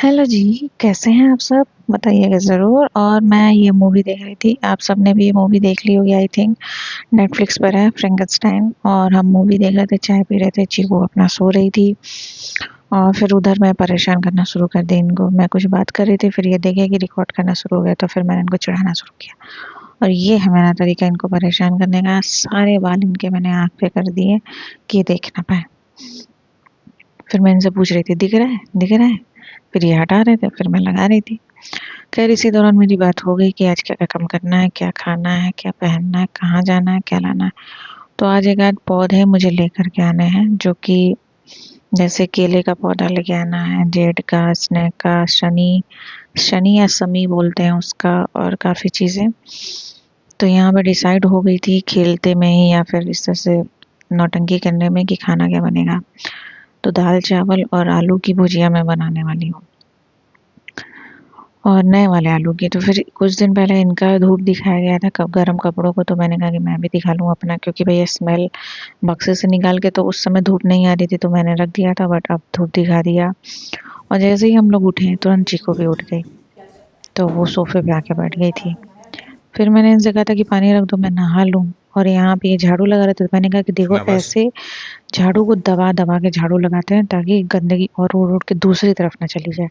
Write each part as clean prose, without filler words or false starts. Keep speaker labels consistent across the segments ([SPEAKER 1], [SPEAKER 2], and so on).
[SPEAKER 1] Hello जी, कैसे हैं आप सब? बताइएगा ज़रूर। और मैं ये मूवी देख रही थी, आप सबने भी ये मूवी देख ली होगी आई थिंक। नेटफ्लिक्स पर है फ्रैंकेनस्टाइन। और हम मूवी देख रहे थे, चाय पी रहे थे, चीकू अपना सो रही थी। और फिर उधर मैं परेशान करना शुरू कर दी इनको। मैं कुछ बात कर रही थी, फिर ये देखे कि रिकॉर्ड करना शुरू हो गया, तो फिर मैंने इनको चिढ़ाना शुरू किया। और ये है मेरा तरीका इनको परेशान करने का। सारे बाल इनके मैंने आँख पे कर दिए कि ये देख ना पाएँ। फिर मैं इनसे पूछ रही थी, दिख रहा है? दिख रहा है? फिर ये हटा रहे थे, फिर मैं लगा रही थी। खैर इसी दौरान मेरी बात हो गई कि आज क्या-क्या काम करना है, क्या खाना है, क्या पहनना है, कहाँ जाना है, क्या लाना है। तो आज एक आध पौधे मुझे लेकर के आने हैं, जो कि जैसे केले का पौधा लेके आना है, जेड का, स्नेक का, शनी शनी या समी बोलते हैं उसका, और काफ़ी चीज़ें। तो यहाँ पे डिसाइड हो गई थी खेलते में ही या फिर इस तरह से नौटंकी करने में कि खाना क्या बनेगा। तो दाल चावल और आलू की भुजिया मैं बनाने वाली हूँ, और नए वाले आलू की। तो फिर कुछ दिन पहले इनका धूप दिखाया गया था कब गर्म कपड़ों को, तो मैंने कहा कि मैं भी दिखा लूँ अपना, क्योंकि भैया स्मेल बक्से से निकाल के तो उस समय धूप नहीं आ रही थी, तो मैंने रख दिया था, बट अब धूप दिखा दिया। और जैसे ही हम लोग उठे तुरंत चीकू भी उठ गई, तो वो सोफे पे आके बैठ गई थी। फिर मैंने इनसे कहा था कि पानी रख दो, मैं नहा लूँ। और यहाँ पे ये झाड़ू लगा रहे थे, तो मैंने कहा कि देखो
[SPEAKER 2] शाबाश।
[SPEAKER 1] ऐसे झाड़ू को दबा दबा के झाड़ू लगाते हैं, ताकि गंदगी और उड़ उड़ के दूसरी तरफ ना चली जाए।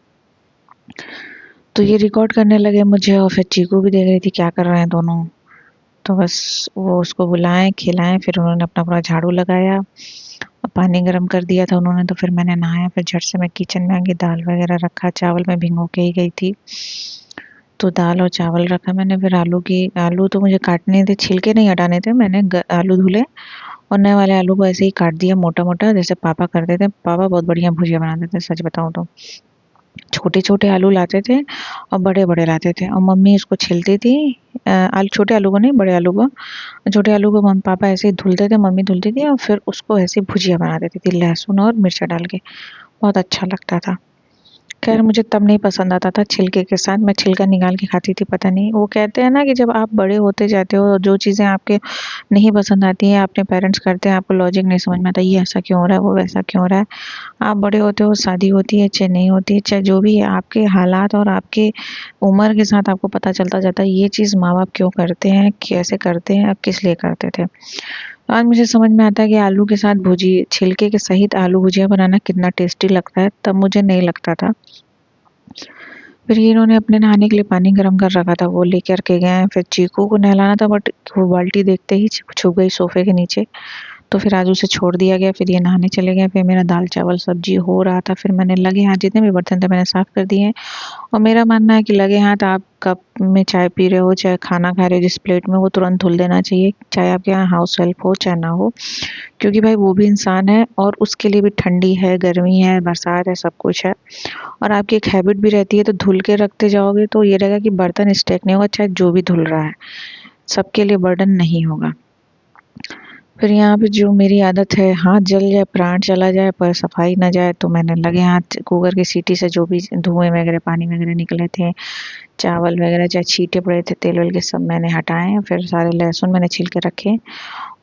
[SPEAKER 1] तो ये रिकॉर्ड करने लगे मुझे, और फिर चीकू भी देख रही थी क्या कर रहे हैं दोनों। तो बस वो उसको बुलाएं, खिलाएं, फिर उन्होंने अपना पूरा झाड़ू लगाया और पानी गर्म कर दिया था उन्होंने। तो फिर मैंने नहाया, फिर झट से मैं किचन में आ गई, दाल वगैरह रखा, चावल मैं भिगो के ही गई थी। तो दाल और चावल रखा मैंने। फिर आलू तो मुझे काटने थे, छिलके नहीं हटाने थे। मैंने आलू धुले और नए वाले आलू को ऐसे ही काट दिया मोटा मोटा, जैसे पापा करते थे। पापा बहुत बढ़िया भुजिया बनाते थे, सच बताऊं तो। छोटे छोटे आलू लाते थे और बड़े बड़े लाते थे, और मम्मी इसको छीलती थी। आलू, छोटे आलू को नहीं, बड़े आलू को। छोटे आलू को मम्मी पापा ऐसे ही धुलते थे, मम्मी धुलती थी, और फिर उसको ऐसे भुजिया बना देती थी लहसुन और मिर्चा डाल के। बहुत अच्छा लगता था। खैर मुझे तब नहीं पसंद आता था छिलके के साथ, मैं छिलका निकाल के खाती थी। पता नहीं, वो कहते हैं ना कि जब आप बड़े होते जाते हो, जो चीज़ें आपके नहीं पसंद आती हैं, अपने पेरेंट्स करते हैं, आपको लॉजिक नहीं समझ में आता, ये ऐसा क्यों हो रहा है, वो वैसा क्यों हो रहा है। आप बड़े होते हो, शादी होती है, चाहे नहीं होती है, चाहे जो भी है, आपके हालात और आपके उम्र के साथ आपको पता चलता जाता है ये चीज़ माँ बाप क्यों करते हैं, कैसे करते हैं, किस लिए करते थे। आज मुझे समझ में आता है कि आलू के साथ भुजी छिलके के सहित आलू भुजिया बनाना कितना टेस्टी लगता है, तब मुझे नहीं लगता था। फिर ये इन्होंने अपने नहाने के लिए पानी गर्म कर रखा था, वो लेकर के गए हैं। फिर चीकू को नहलाना था, बट वो बाल्टी देखते ही छुप गई सोफे के नीचे। तो फिर आज उसे छोड़ दिया गया, फिर ये नहाने चले गए। फिर मेरा दाल चावल सब्जी हो रहा था, फिर मैंने लगे हाथ जितने भी बर्तन थे मैंने साफ कर दिए हैं। और मेरा मानना है कि लगे हाथ आप कप में चाय पी रहे हो, चाहे खाना खा रहे हो जिस प्लेट में, वो तुरंत धुल देना चाहिए, चाहे आपके यहाँ हाउस हेल्प हो चाहे ना हो। क्योंकि भाई वो भी इंसान है, और उसके लिए भी ठंडी है, गर्मी है, बरसात है, सब कुछ है। और आपकी एक हैबिट भी रहती है, तो धुल के रखते जाओगे तो ये रहेगा कि बर्तन स्टेक नहीं होगा, चाहे जो भी धुल रहा है, सबके लिए बर्डन नहीं होगा। फिर यहाँ पे जो मेरी आदत है, हाथ जल जाए प्राण चला जाए पर सफाई ना जाए, तो मैंने लगे हाथ कुकर की सीटी से जो भी धुएं वगैरह पानी वगैरह निकले थे, चावल वगैरह चाहे छींटे पड़े थे तेल वेल के, सब मैंने हटाए। फिर सारे लहसुन मैंने छील के रखे।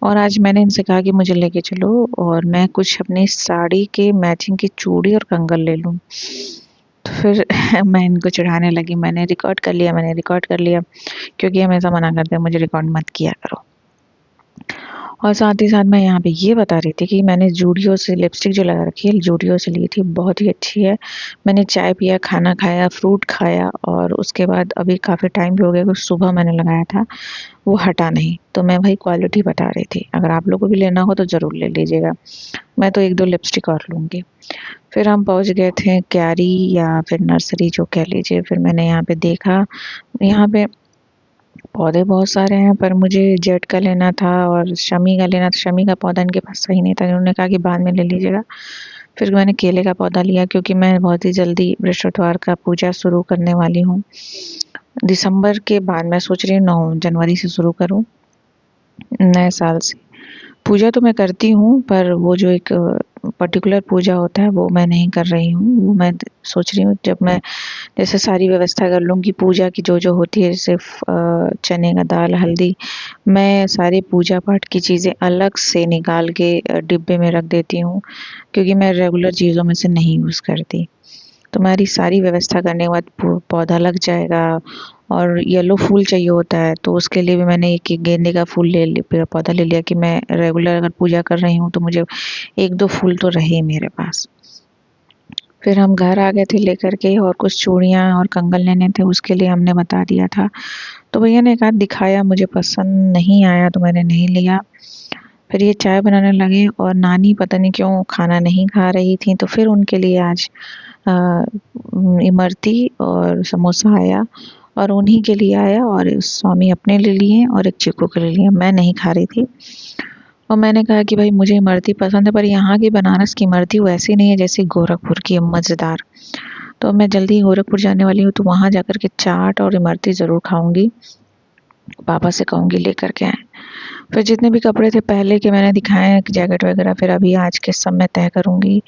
[SPEAKER 1] और आज मैंने इनसे कहा कि मुझे लेके चलो, और मैं कुछ अपनी साड़ी के मैचिंग की चूड़ी और कंगन ले लूँ। तो फिर मैं इनको चिढ़ाने लगी, मैंने रिकॉर्ड कर लिया, क्योंकि हमेशा मना करते हैं मुझे रिकॉर्ड मत किया करो। और साथ ही साथ मैं यहाँ पे ये बता रही थी कि मैंने ज़ूडियो से लिपस्टिक जो लगा रखी है, ज़ूडियो से ली थी, बहुत ही अच्छी है। मैंने चाय पिया, खाना खाया, फ्रूट खाया, और उसके बाद अभी काफ़ी टाइम भी हो गया, कुछ सुबह मैंने लगाया था, वो हटा नहीं। तो मैं भाई क्वालिटी बता रही थी, अगर आप लोगों को भी लेना हो तो ज़रूर ले लीजिएगा। मैं तो 1-2 लिपस्टिक और लूँगी। फिर हम पहुँच गए थे क्यारी या फिर नर्सरी जो कह लीजिए। फिर मैंने यहाँ पे देखा, यहाँ पे पौधे बहुत सारे हैं, पर मुझे जेड का लेना था और शमी का लेना था। शमी का पौधा इनके पास सही नहीं था, इन्होंने कहा कि बाद में ले लीजिएगा। फिर मैंने केले का पौधा लिया, क्योंकि मैं बहुत ही जल्दी बृहस्पतिवार का पूजा शुरू करने वाली हूँ। दिसंबर के बाद मैं सोच रही हूँ 9 जनवरी से शुरू करूँ, नए साल से। पूजा तो मैं करती हूँ, पर वो जो एक पर्टिकुलर पूजा होता है वो मैं नहीं कर रही हूँ। वो मैं सोच रही हूँ जब मैं जैसे सारी व्यवस्था कर लूँगी पूजा की, जो होती है, जैसे चने का दाल, हल्दी, मैं सारी पूजा पाठ की चीज़ें अलग से निकाल के डिब्बे में रख देती हूँ, क्योंकि मैं रेगुलर चीज़ों में से नहीं यूज़ करती। तुम्हारी सारी व्यवस्था करने के बाद पौधा लग जाएगा। और येलो फूल चाहिए होता है, तो उसके लिए भी मैंने एक एक गेंदे का फूल पेड़ पौधा ले लिया कि मैं रेगुलर अगर पूजा कर रही हूँ तो मुझे एक दो फूल तो रहे मेरे पास। फिर हम घर आ गए थे लेकर के, और कुछ चूड़ियाँ और कंगन लेने थे, उसके लिए हमने बता दिया था। तो भैया ने एक आध दिखाया, मुझे पसंद नहीं आया तो मैंने नहीं लिया। फिर ये चाय बनाने लगे, और नानी पता नहीं क्यों खाना नहीं खा रही थी, तो फिर उनके लिए आज अ, इमरती और समोसा आया, और उन्हीं के लिए आया, और स्वामी अपने ले लिए और एक चीकू के लिए लिए। मैं नहीं खा रही थी, और मैंने कहा कि भाई मुझे इमरती पसंद है, पर यहाँ की बनारस की इमरती वैसी नहीं है जैसी गोरखपुर की है, मज़ेदार। तो मैं जल्दी ही गोरखपुर जाने वाली हूँ, तो वहाँ जाकर के चाट और इमरती ज़रूर खाऊंगी। पापा से कहूँगी लेकर के आएँ। फिर जितने भी कपड़े थे पहले के मैंने दिखाए हैं, जैकेट वगैरह, फिर अभी आज के सब मैं तय करूँगी।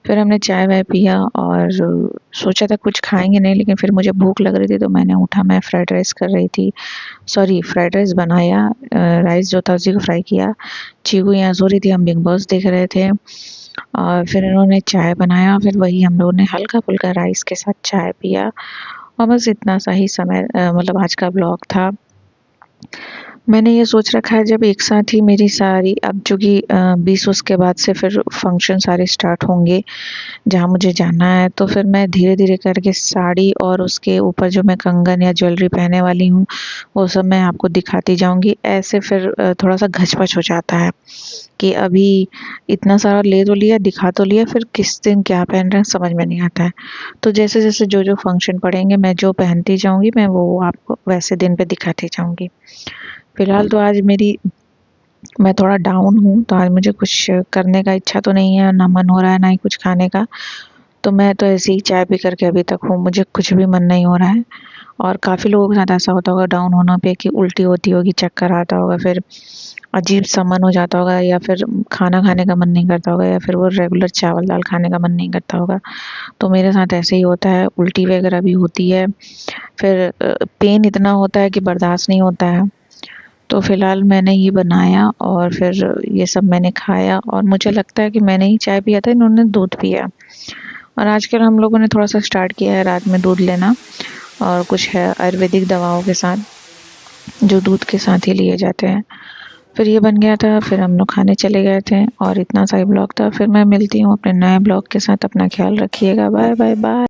[SPEAKER 1] फिर हमने चाय वाय पिया, और सोचा था कुछ खाएँगे नहीं, लेकिन फिर मुझे भूख लग रही थी तो मैंने उठा, मैं फ्राइड राइस कर रही थी, सॉरी फ्राइड राइस बनाया, राइस जो था उसी को फ्राई किया। चीकू यहाँ सो रही थी, हम बिग बॉस देख रहे थे, और फिर इन्होंने चाय बनाया, फिर वही हम लोगों ने हल्का-फुल्का राइस के साथ चाय पिया, और बस इतना सा ही समय मतलब आज का ब्लॉग था। मैंने ये सोच रखा है जब एक साथ ही मेरी सारी, अब चूँकि 20 उसके बाद से फिर फंक्शन सारे स्टार्ट होंगे जहाँ मुझे जाना है, तो फिर मैं धीरे-धीरे करके साड़ी और उसके ऊपर जो मैं कंगन या ज्वेलरी पहनने वाली हूँ, वो सब मैं आपको दिखाती जाऊँगी। ऐसे फिर थोड़ा-सा घच-पच हो जाता है कि अभी इतना सारा ले तो लिया, दिखा तो लिया, फिर किस दिन क्या पहन रहे हैं समझ में नहीं आता है। तो जैसे-जैसे जो-जो फंक्शन पड़ेंगे, मैं जो पहनती जाऊँगी, मैं वो आपको वैसे दिन पे दिखाती जाऊँगी। फिलहाल तो आज मैं थोड़ा डाउन हूँ, तो आज मुझे कुछ करने का इच्छा तो नहीं है, ना मन हो रहा है, ना ही कुछ खाने का। तो मैं तो ऐसे ही चाय पी कर के अभी तक हूँ, मुझे कुछ भी मन नहीं हो रहा है। और काफ़ी लोगों के साथ ऐसा होता होगा डाउन होना पे कि उल्टी होती होगी, चक्कर आता होगा, फिर अजीब-सा मन हो जाता होगा, या फिर खाना खाने का मन नहीं करता होगा, या फिर वो रेगुलर चावल-दाल खाने का मन नहीं करता होगा। तो मेरे साथ ऐसे ही होता है, उल्टी वगैरह भी होती है। फिर पेन इतना होता है कि बर्दाश्त नहीं होता है। तो फिलहाल मैंने ये बनाया, और फिर ये सब मैंने खाया, और मुझे लगता है कि मैंने ही चाय पिया था, इन्होंने दूध पिया। और आजकल हम लोगों ने थोड़ा-सा स्टार्ट किया है रात में दूध लेना, और कुछ है आयुर्वेदिक दवाओं के साथ, जो दूध के साथ ही लिए जाते हैं। फिर ये बन गया था, फिर हम लोग खाने चले गए थे, और इतना सा ही ब्लॉग था। फिर मैं मिलती हूँ अपने नए ब्लॉग के साथ, अपना ख्याल रखिएगा। Bye, bye, bye.